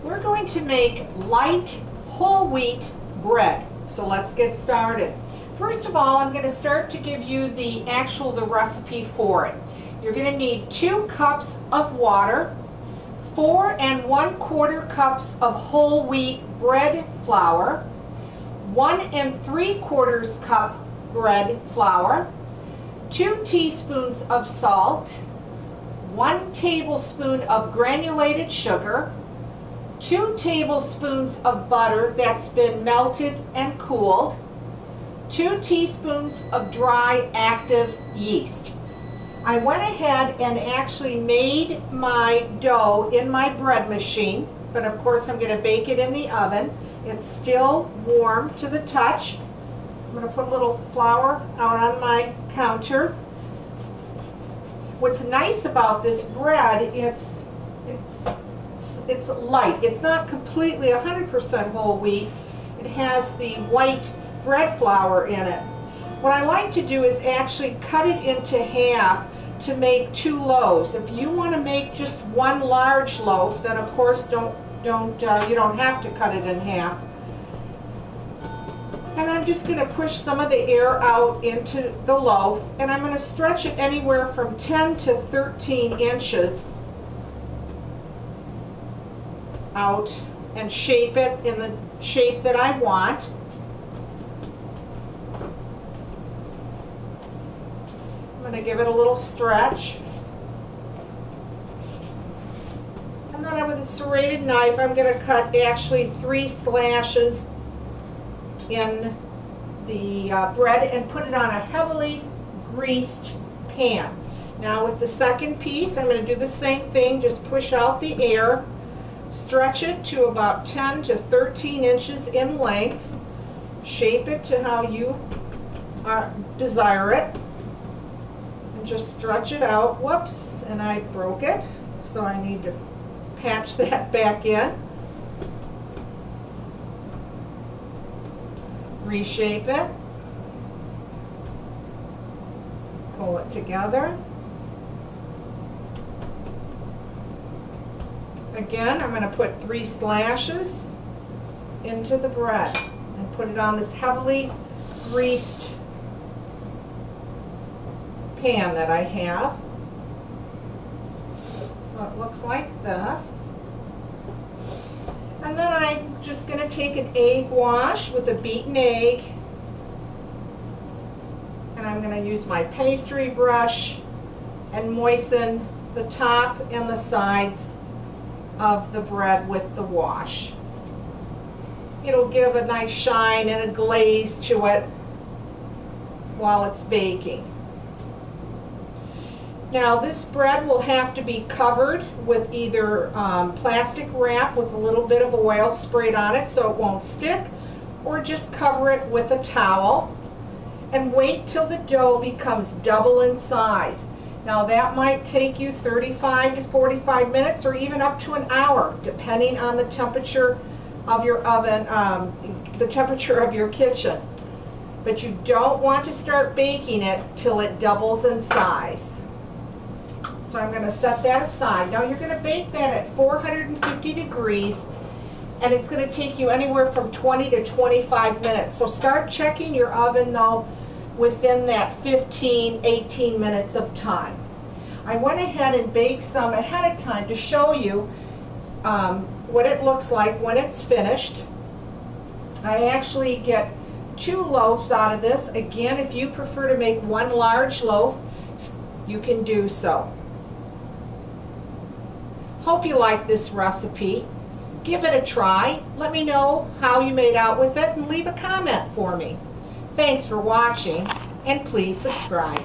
We're going to make light whole wheat bread. So let's get started. First of all, I'm going to start to give you the recipe for it. You're going to need 2 cups of water, 4 1/4 cups of whole wheat bread flour, 1 3/4 cup bread flour, 2 teaspoons of salt, 1 tablespoon of granulated sugar, 2 tablespoons of butter that's been melted and cooled, 2 teaspoons of dry active yeast. I went ahead and actually made my dough in my bread machine, but of course I'm going to bake it in the oven. It's still warm to the touch. I'm going to put a little flour out on my counter. What's nice about this bread, it's light. It's not completely 100% whole wheat. It has the white bread flour in it. What I like to do is actually cut it into half to make 2 loaves. If you want to make just 1 large loaf, then of course you don't have to cut it in half. And I'm just going to push some of the air out into the loaf, and I'm going to stretch it anywhere from 10 to 13 inches out and shape it in the shape that I want. I'm going to give it a little stretch. And then with a serrated knife, I'm going to cut actually 3 slashes in the bread and put it on a heavily greased pan. Now with the second piece, I'm going to do the same thing, just push out the air, stretch it to about 10 to 13 inches in length, shape it to how you desire it, and just stretch it out. Whoops, and I broke it, so I need to patch that back in. Reshape it, pull it together. Again, I'm going to put 3 slashes into the bread and put it on this heavily greased pan that I have. So it looks like this. And then I'm just going to take an egg wash with a beaten egg, and I'm going to use my pastry brush and moisten the top and the sides of the bread with the wash. It'll give a nice shine and a glaze to it while it's baking. Now this bread will have to be covered with either plastic wrap with a little bit of oil sprayed on it so it won't stick, or just cover it with a towel and wait till the dough becomes double in size. Now that might take you 35 to 45 minutes or even up to an hour, depending on the temperature of your oven, the temperature of your kitchen. But you don't want to start baking it till it doubles in size. So I'm going to set that aside. Now you're going to bake that at 450 degrees, and it's going to take you anywhere from 20 to 25 minutes. So start checking your oven though within that 15-18 minutes of time. I went ahead and baked some ahead of time to show you what it looks like when it's finished. I actually get 2 loaves out of this. Again, if you prefer to make 1 large loaf, you can do so. Hope you like this recipe. Give it a try. Let me know how you made out with it and leave a comment for me. Thanks for watching, and please subscribe.